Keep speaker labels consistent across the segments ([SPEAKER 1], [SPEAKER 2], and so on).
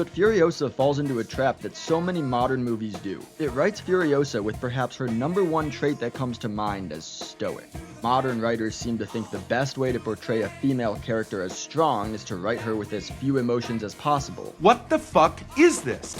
[SPEAKER 1] But Furiosa falls into a trap that so many modern movies do. It writes Furiosa with perhaps her #1 trait that comes to mind as stoic. Modern writers seem to think the best way to portray a female character as strong is to write her with as few emotions as possible.
[SPEAKER 2] What the fuck is this?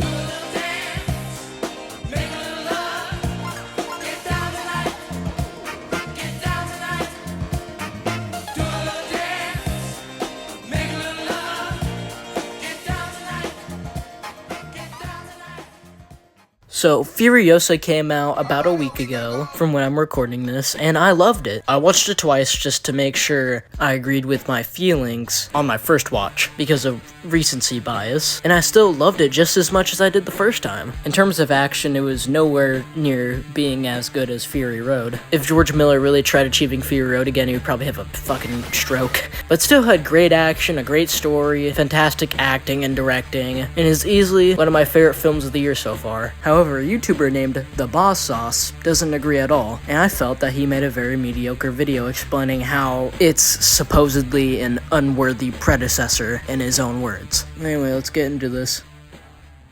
[SPEAKER 3] So, Furiosa came out about a week ago from when I'm recording this, and I loved it. I watched it twice just to make sure I agreed with my feelings on my first watch because of recency bias, and I still loved it just as much as I did the first time. In terms of action, it was nowhere near being as good as Fury Road. If George Miller really tried achieving Fury Road again, he would probably have a fucking stroke. But still had great action, a great story, fantastic acting and directing, and is easily one of my favorite films of the year so far. However, a YouTuber named The Boss Sauce doesn't agree at all, and I felt that he made a very mediocre video explaining how it's supposedly an unworthy predecessor in his own words. Anyway, let's get into this.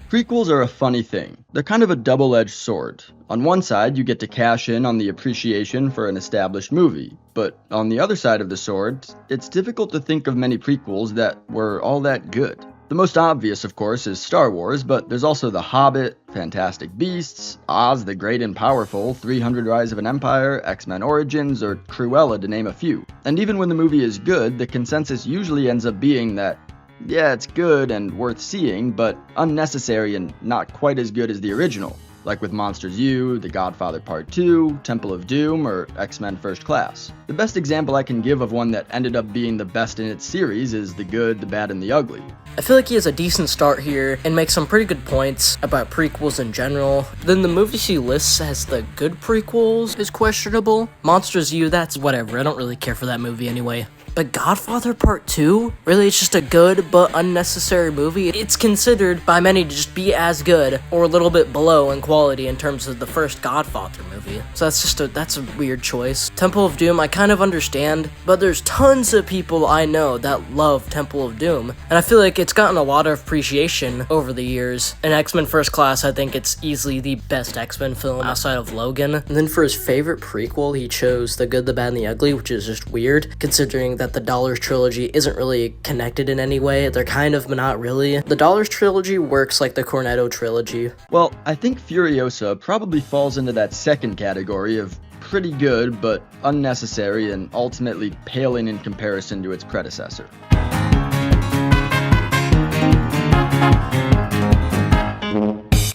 [SPEAKER 1] Prequels are a funny thing. They're kind of a double-edged sword. On one side, you get to cash in on the appreciation for an established movie, but on the other side of the sword, it's difficult to think of many prequels that were all that good. The most obvious, of course, is Star Wars, but there's also The Hobbit, Fantastic Beasts, Oz the Great and Powerful, 300 Rise of an Empire, X-Men Origins, or Cruella to name a few. And even when the movie is good, the consensus usually ends up being that, yeah, it's good and worth seeing, but unnecessary and not quite as good as the original. Like with Monsters U, The Godfather Part 2, Temple of Doom, or X-Men First Class. The best example I can give of one that ended up being the best in its series is The Good, the Bad, and the Ugly.
[SPEAKER 3] I feel like he has a decent start here and makes some pretty good points about prequels in general. Then the movies he lists as the good prequels is questionable. Monsters U, that's whatever, I don't really care for that movie anyway. But Godfather Part 2? Really, it's just a good but unnecessary movie? It's considered by many to just be as good or a little bit below in quality in terms of the first Godfather movie. So that's a weird choice. Temple of Doom, I kind of understand, but there's tons of people I know that love Temple of Doom, and I feel like it's gotten a lot of appreciation over the years. In X-Men First Class, I think it's easily the best X-Men film outside of Logan. And then for his favorite prequel, he chose The Good, the Bad, and the Ugly, which is just weird, considering that the Dollars trilogy isn't really connected in any way. They're kind of, but not really. The Dollars trilogy works like the Cornetto trilogy.
[SPEAKER 1] Well, I think Furiosa probably falls into that second category of pretty good, but unnecessary and ultimately paling in comparison to its predecessor.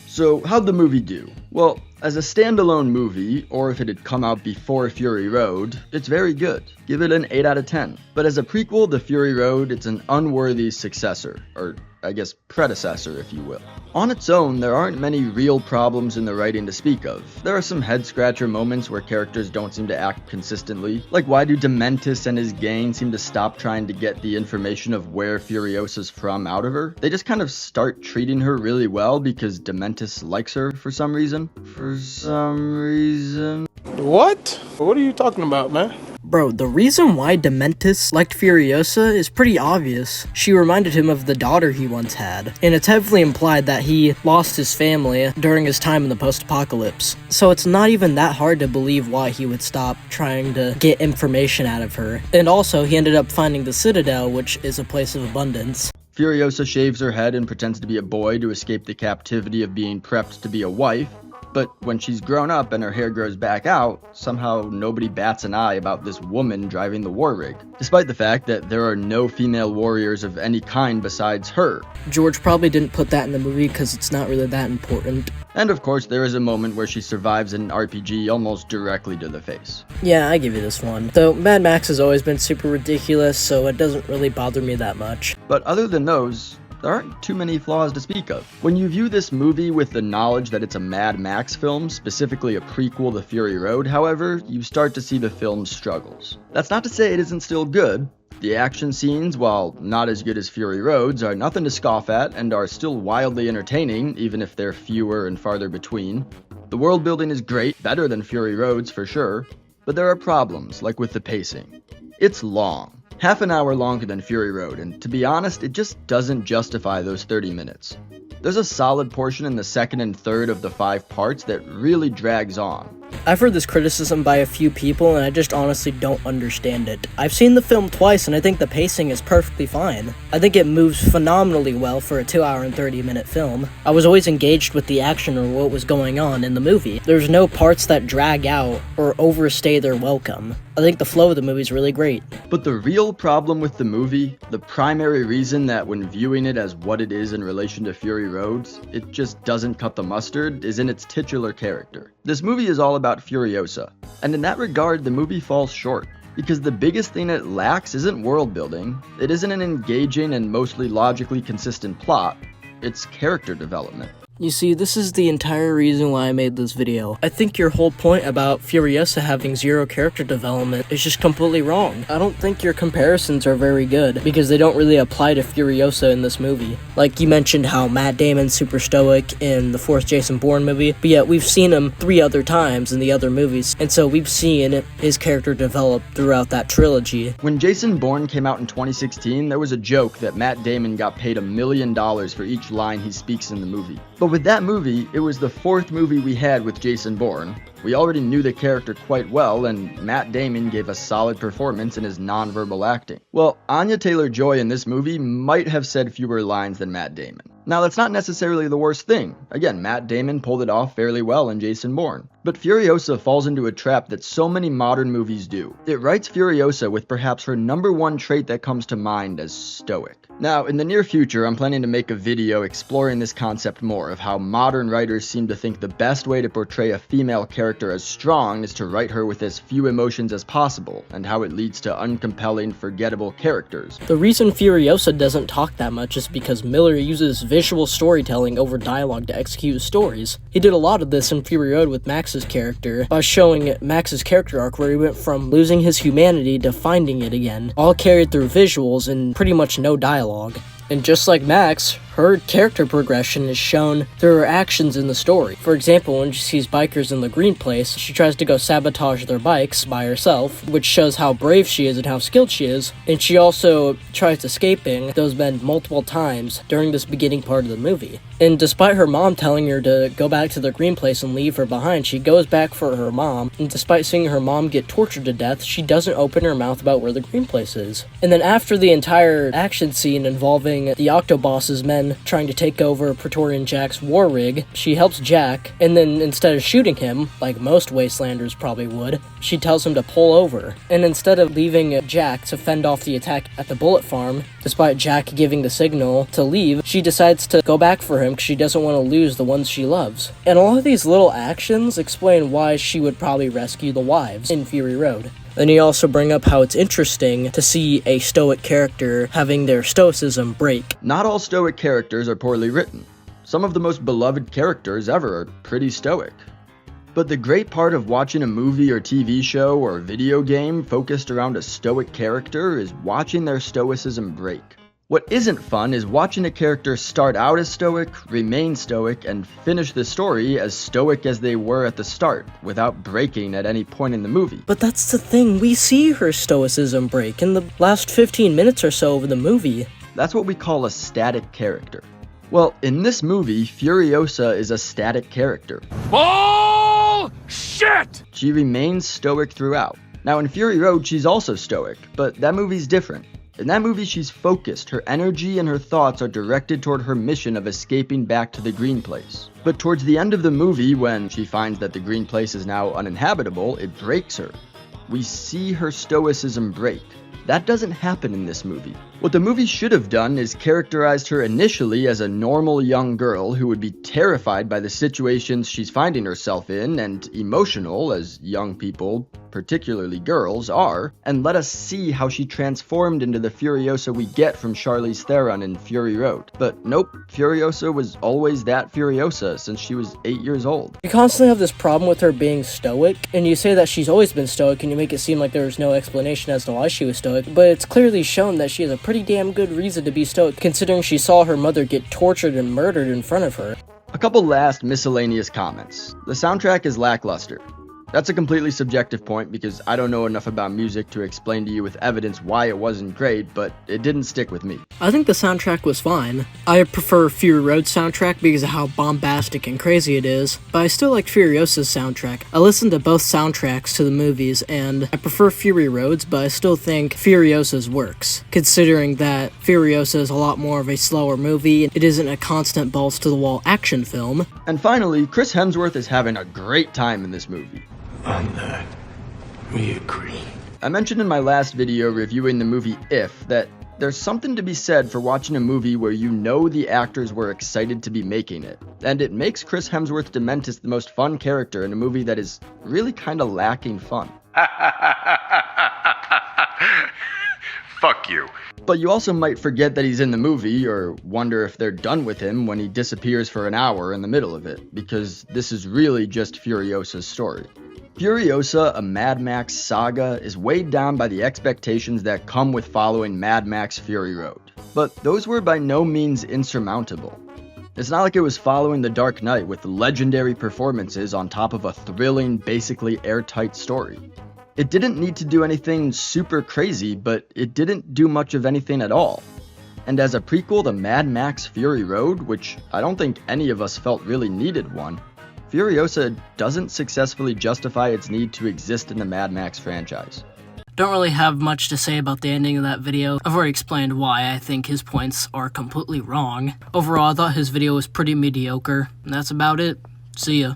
[SPEAKER 1] So, how'd the movie do? Well, as a standalone movie, or if it had come out before Fury Road, it's very good. Give it an 8 out of 10. But as a prequel to Fury Road, it's an unworthy successor, or I guess predecessor, if you will. On its own, there aren't many real problems in the writing to speak of. There are some head-scratcher moments where characters don't seem to act consistently. Like, why do Dementis and his gang seem to stop trying to get the information of where Furiosa's from out of her? They just kind of start treating her really well because Dementis likes her for some reason.
[SPEAKER 4] What? What are you talking about, man?
[SPEAKER 3] Bro, the reason why Dementis liked Furiosa is pretty obvious. She reminded him of the daughter he once had, and it's heavily implied that he lost his family during his time in the post-apocalypse. So it's not even that hard to believe why he would stop trying to get information out of her. And also, he ended up finding the Citadel, which is a place of abundance.
[SPEAKER 1] Furiosa shaves her head and pretends to be a boy to escape the captivity of being prepped to be a wife. But when she's grown up and her hair grows back out, somehow nobody bats an eye about this woman driving the war rig, despite the fact that there are no female warriors of any kind besides her.
[SPEAKER 3] George probably didn't put that in the movie because it's not really that important.
[SPEAKER 1] And of course, there is a moment where she survives an RPG almost directly to the face.
[SPEAKER 3] Yeah, I give you this one. Though Mad Max has always been super ridiculous, so it doesn't really bother me that much.
[SPEAKER 1] But other than those, there aren't too many flaws to speak of. When you view this movie with the knowledge that it's a Mad Max film, specifically a prequel to Fury Road, however, you start to see the film's struggles. That's not to say it isn't still good. The action scenes, while not as good as Fury Road's, are nothing to scoff at and are still wildly entertaining, even if they're fewer and farther between. The world building is great, better than Fury Road's for sure, but there are problems, like with the pacing. It's long. half an hour longer than Fury Road, and to be honest, it just doesn't justify those 30 minutes. There's a solid portion in the second and third of the 5 parts that really drags on.
[SPEAKER 3] I've heard this criticism by a few people, and I just honestly don't understand it. I've seen the film twice, and I think the pacing is perfectly fine. I think it moves phenomenally well for a 2-hour and 30-minute film. I was always engaged with the action or what was going on in the movie. There's no parts that drag out or overstay their welcome. I think the flow of the movie is really great.
[SPEAKER 1] But the real problem with the movie, the primary reason that when viewing it as what it is in relation to Fury Road, it just doesn't cut the mustard, is in its titular character. This movie is all about Furiosa, and in that regard, the movie falls short. Because the biggest thing it lacks isn't world building, it isn't an engaging and mostly logically consistent plot, it's character development.
[SPEAKER 3] You see, this is the entire reason why I made this video. I think your whole point about Furiosa having 0 character development is just completely wrong. I don't think your comparisons are very good, because they don't really apply to Furiosa in this movie. Like, you mentioned how Matt Damon's super stoic in the 4th Jason Bourne movie, but yet we've seen him 3 other times in the other movies, and so we've seen his character develop throughout that trilogy.
[SPEAKER 1] When Jason Bourne came out in 2016, there was a joke that Matt Damon got paid $1 million for each line he speaks in the movie. But with that movie, it was the 4th movie we had with Jason Bourne. We already knew the character quite well, and Matt Damon gave a solid performance in his non-verbal acting. Well, Anya Taylor-Joy in this movie might have said fewer lines than Matt Damon. Now, that's not necessarily the worst thing. Again, Matt Damon pulled it off fairly well in Jason Bourne. But Furiosa falls into a trap that so many modern movies do. It writes Furiosa with perhaps her #1 trait that comes to mind as stoic. Now, in the near future, I'm planning to make a video exploring this concept more, of how modern writers seem to think the best way to portray a female character as strong is to write her with as few emotions as possible, and how it leads to uncompelling, forgettable characters.
[SPEAKER 3] The reason Furiosa doesn't talk that much is because Miller uses visual storytelling over dialogue to execute his stories. He did a lot of this in Fury Road with Max's character, by showing Max's character arc where he went from losing his humanity to finding it again, all carried through visuals and pretty much no dialogue. And just like Max, her character progression is shown through her actions in the story. For example, when she sees bikers in the green place, she tries to go sabotage their bikes by herself, which shows how brave she is and how skilled she is. And she also tries escaping those men multiple times during this beginning part of the movie. And despite her mom telling her to go back to the green place and leave her behind, she goes back for her mom, and despite seeing her mom get tortured to death, she doesn't open her mouth about where the green place is. And then after the entire action scene involving the Octoboss's men trying to take over Praetorian Jack's war rig, she helps Jack, and then instead of shooting him, like most Wastelanders probably would, she tells him to pull over. And instead of leaving Jack to fend off the attack at the bullet farm, despite Jack giving the signal to leave, she decides to go back for him because she doesn't want to lose the ones she loves. And all of these little actions explain why she would probably rescue the wives in Fury Road. Then you also bring up how it's interesting to see a stoic character having their stoicism break.
[SPEAKER 1] Not all stoic characters are poorly written. Some of the most beloved characters ever are pretty stoic. But the great part of watching a movie or TV show or video game focused around a stoic character is watching their stoicism break. What isn't fun is watching a character start out as stoic, remain stoic, and finish the story as stoic as they were at the start, without breaking at any point in the movie.
[SPEAKER 3] But that's the thing, we see her stoicism break in the last 15 minutes or so of the movie.
[SPEAKER 1] That's what we call a static character. Well, in this movie, Furiosa is a static character.
[SPEAKER 2] Bullshit!
[SPEAKER 1] She remains stoic throughout. Now in Fury Road, she's also stoic, but that movie's different. In that movie, she's focused. Her energy and her thoughts are directed toward her mission of escaping back to the green place. But towards the end of the movie, when she finds that the green place is now uninhabitable, it breaks her. We see her stoicism break. That doesn't happen in this movie. What the movie should have done is characterized her initially as a normal young girl who would be terrified by the situations she's finding herself in and emotional, as young people, particularly girls, are, and let us see how she transformed into the Furiosa we get from Charlize Theron in Fury Road. But nope, Furiosa was always that Furiosa since she was 8 years old.
[SPEAKER 3] You constantly have this problem with her being stoic, and you say that she's always been stoic, and you make it seem like there's no explanation as to why she was stoic, but it's clearly shown that she has a pretty damn good reason to be stoic, considering she saw her mother get tortured and murdered in front of her.
[SPEAKER 1] A couple last miscellaneous comments. The soundtrack is lackluster. That's a completely subjective point because I don't know enough about music to explain to you with evidence why it wasn't great, but it didn't stick with me.
[SPEAKER 3] I think the soundtrack was fine. I prefer Fury Road's soundtrack because of how bombastic and crazy it is, but I still like Furiosa's soundtrack. I listened to both soundtracks to the movies, and I prefer Fury Road's, but I still think Furiosa's works, considering that Furiosa is a lot more of a slower movie, and it isn't a constant balls-to-the-wall action film.
[SPEAKER 1] And finally, Chris Hemsworth is having a great time in this movie.
[SPEAKER 4] On that, we agree.
[SPEAKER 1] I mentioned in my last video reviewing the movie If that there's something to be said for watching a movie where you know the actors were excited to be making it, and it makes Chris Hemsworth Dementis the most fun character in a movie that is really kinda lacking fun.
[SPEAKER 2] Fuck you.
[SPEAKER 1] But you also might forget that he's in the movie, or wonder if they're done with him when he disappears for an hour in the middle of it, because this is really just Furiosa's story. Furiosa, a Mad Max saga, is weighed down by the expectations that come with following Mad Max Fury Road. But those were by no means insurmountable. It's not like it was following The Dark Knight with legendary performances on top of a thrilling, basically airtight story. It didn't need to do anything super crazy, but it didn't do much of anything at all. And as a prequel to Mad Max Fury Road, which I don't think any of us felt really needed one, Furiosa doesn't successfully justify its need to exist in the Mad Max franchise.
[SPEAKER 3] Don't really have much to say about the ending of that video. I've already explained why I think his points are completely wrong. Overall, I thought his video was pretty mediocre, and that's about it. See ya.